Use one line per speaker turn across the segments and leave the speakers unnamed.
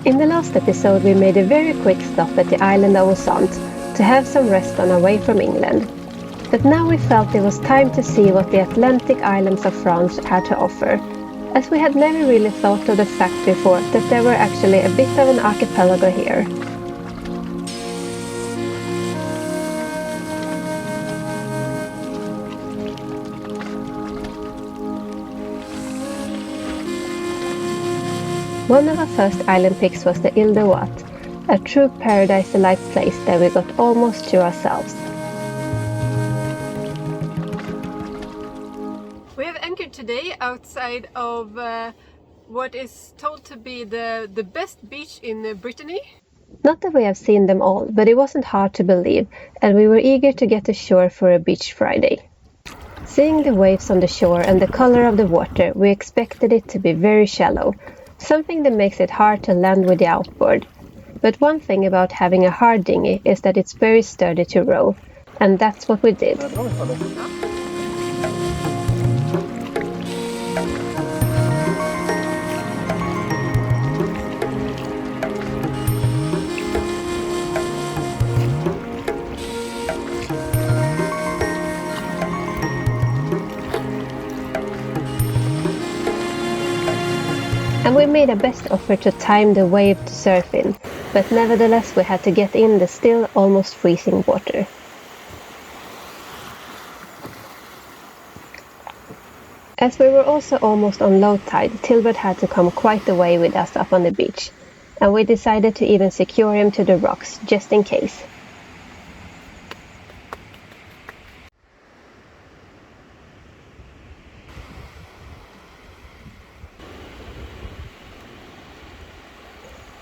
In the last episode we made a very quick stop at the island of Osant to have some rest on our way from England. But now we felt it was time to see what the Atlantic islands of France had to offer, as we had never really thought of the fact before that there were actually a bit of an archipelago here. One of our first island picks was the thougt, a true paradise-like place that we got almost to ourselves.
We have anchored today outside of what is told to be the best beach in Brittany.
Not that we have seen them all, but it wasn't hard to believe, and we were eager to get ashore for a beach Friday. Seeing the waves on the shore and the color of the water, we expected it to be very shallow, something that makes it hard to land with the outboard. But one thing about having a hard dinghy is that it's very sturdy to row, and that's what we did. And we made our best effort to time the wave to surf in, but nevertheless we had to get in the still almost freezing water. As we were also almost on low tide, Tilda had to come quite a way with us up on the beach, and we decided to even secure him to the rocks, just in case.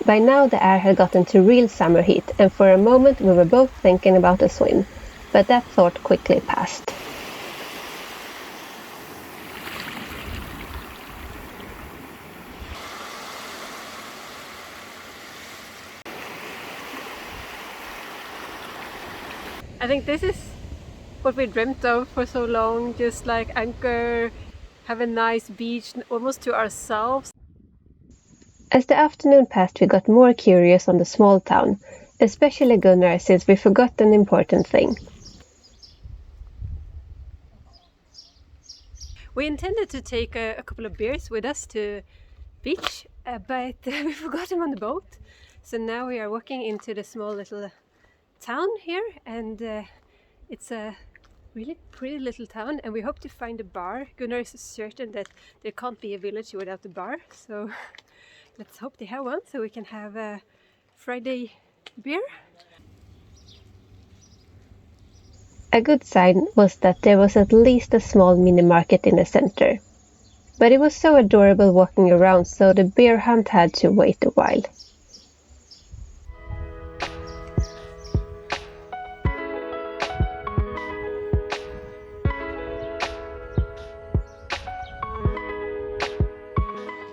By now the air had gotten to real summer heat, and for a moment we were both thinking about a swim, but that thought quickly passed.
I think this is what we dreamt of for so long, just like anchor, have a nice beach almost to ourselves.
As the afternoon passed we got more curious on the small town, especially Gunnar since we forgot an important thing.
We intended to take a couple of beers with us to beach, but we forgot them on the boat. So now we are walking into the small little town here, and it's a really pretty little town, and we hope to find a bar. Gunnar is certain that there can't be a village without a bar, so let's hope they have one so we can have a Friday beer.
A good sign was that there was at least a small mini market in the center. But it was so adorable walking around, so the beer hunt had to wait a while.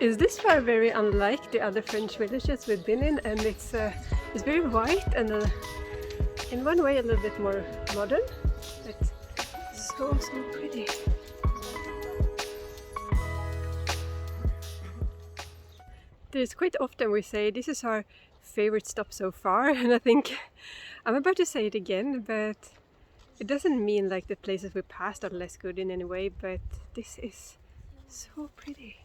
Is this far very unlike the other French villages we've been in, and it's very white and in one way a little bit more modern, but so pretty. There's quite often we say this is our favorite stop so far, and I think I'm about to say it again, but it doesn't mean like the places we passed are less good in any way, but this is so pretty.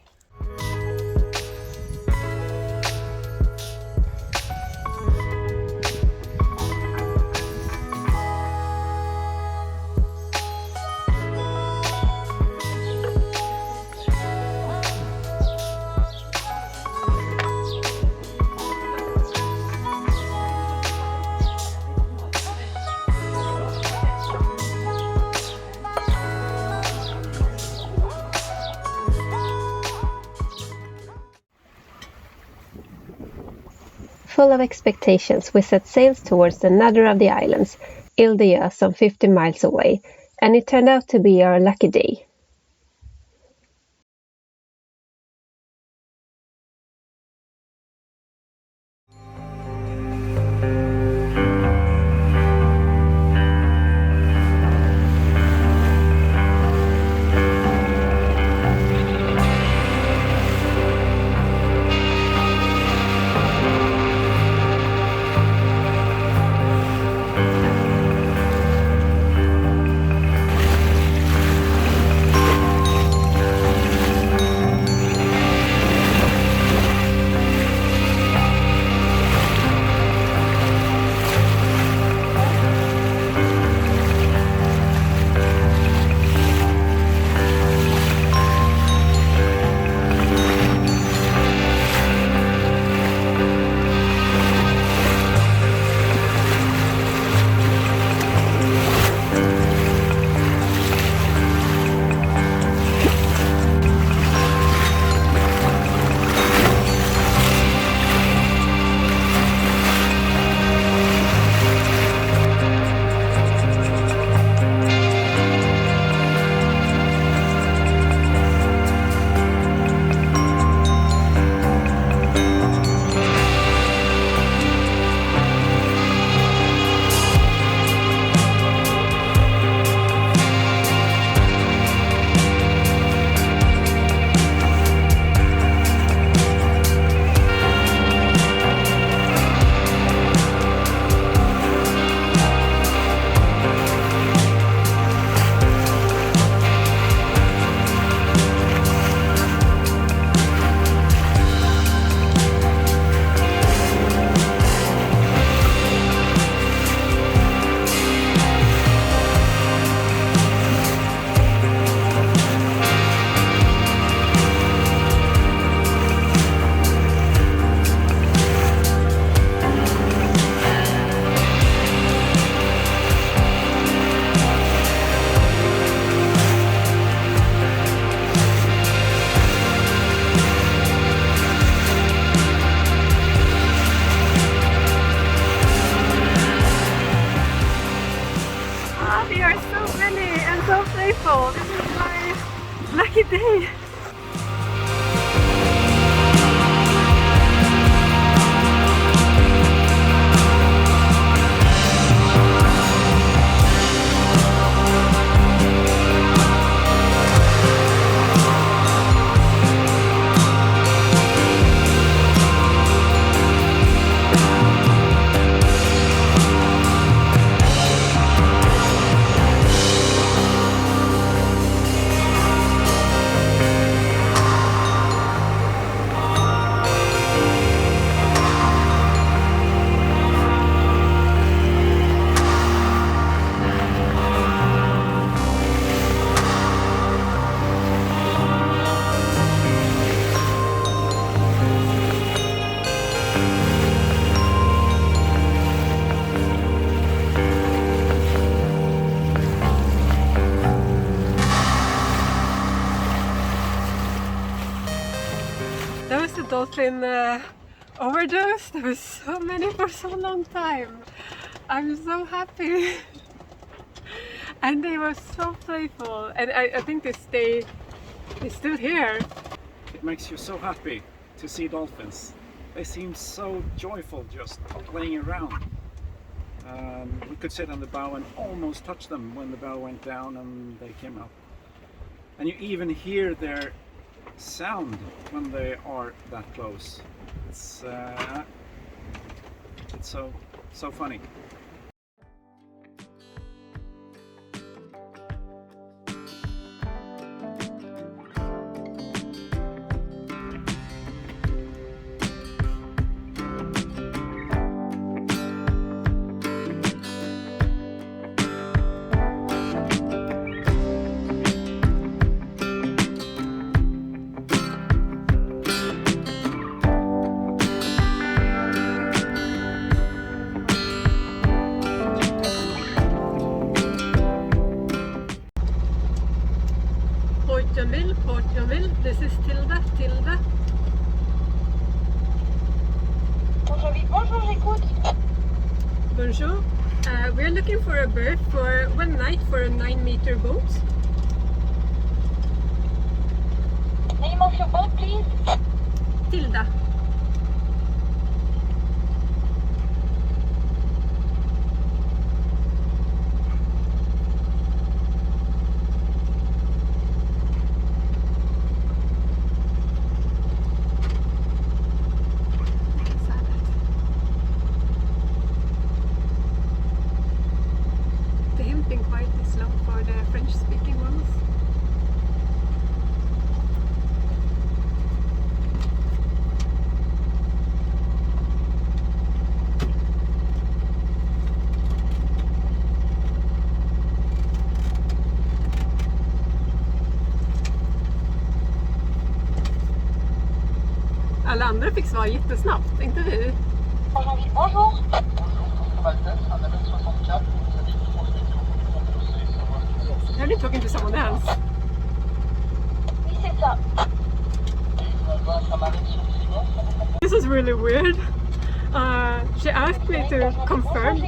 Full of expectations, we set sails towards another of the islands, Tilda, some 50 miles away, and it turned out to be our lucky day.
dolphin overdose. There was so many for so long time. I'm so happy. And they were so playful, and I think they're still here.
It makes you so happy to see dolphins. They seem so joyful just playing around. We could sit on the bow and almost touch them when the bow went down and they came up. And you even hear their sound when they are that close. It's so funny.
Port Jamil, this is Tilda.
Bonjour, j'écoute.
Bonjour. We're looking for a berth for one night for a 9-meter boat.
Name of your boat, please.
Tilda. They haven't been quite this long for the French-speaking ones. Alla andra fick svar jättesnabbt, inte vi.
Bonjour.
Are you talking to someone else?
Oui, c'est ça.
This is really weird. She asked me to confirm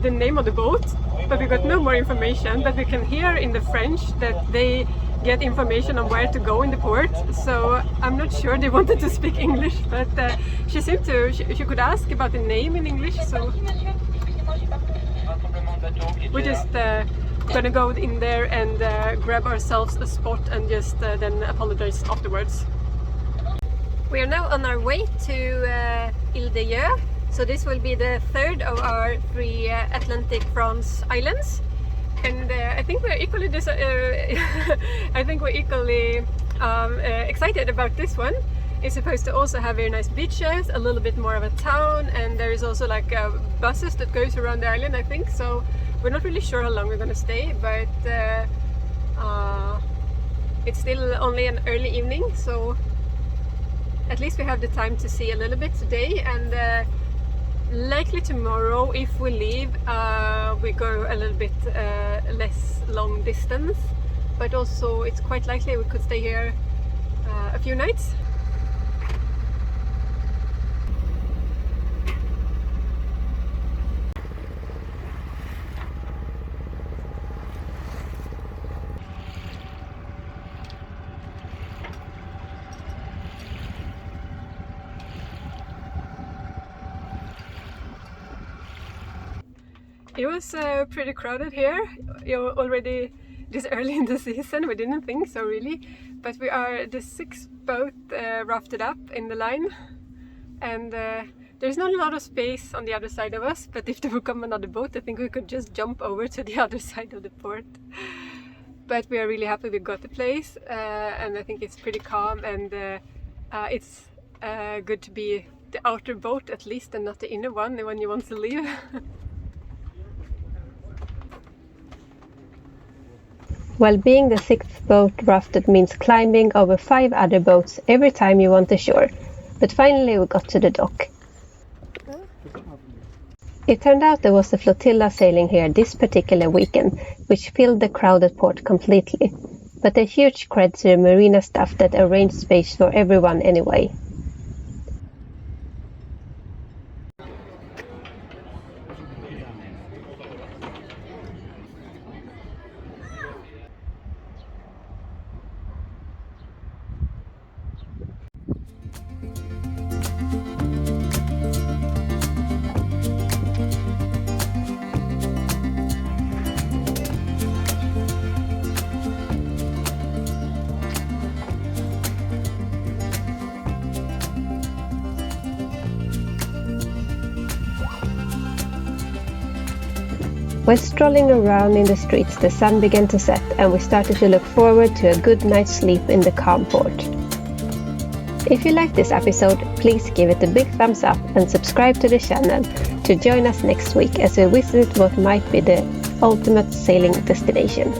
the name of the boat, but we got no more information. But we can hear in the French that they get information on where to go in the port. So I'm not sure they wanted to speak English, but she seemed to. She could ask about the name in English. So we're just gonna go in there and grab ourselves a spot and just then apologize afterwards. We are now on our way to hideaways. So this will be the third of our 3 Atlantic France islands, and I think we're equally excited about this one. It's supposed to also have very nice beaches, a little bit more of a town, and there is also like buses that goes around the island, I think. So we're not really sure how long we're gonna stay, but it's still only an early evening, so at least we have the time to see a little bit today, and likely tomorrow, if we leave, we go a little bit less long distance, but also it's quite likely we could stay here a few nights. It was pretty crowded here. Already this early in the season, we didn't think so really, but we are the 6th boat rafted up in the line, and there's not a lot of space on the other side of us, but if there would come another boat, I think we could just jump over to the other side of the port. But we are really happy we got the place, and I think it's pretty calm, and it's good to be the outer boat at least, and not the inner one when you want to leave.
While being the 6th boat rafted means climbing over 5 other boats every time you want ashore, but finally we got to the dock. It turned out there was a flotilla sailing here this particular weekend, which filled the crowded port completely, but a huge cred to the marina staff that arranged space for everyone anyway. While strolling around in the streets, the sun began to set and we started to look forward to a good night's sleep in the calm port. If you liked this episode, please give it a big thumbs up and subscribe to the channel to join us next week as we visit what might be the ultimate sailing destination.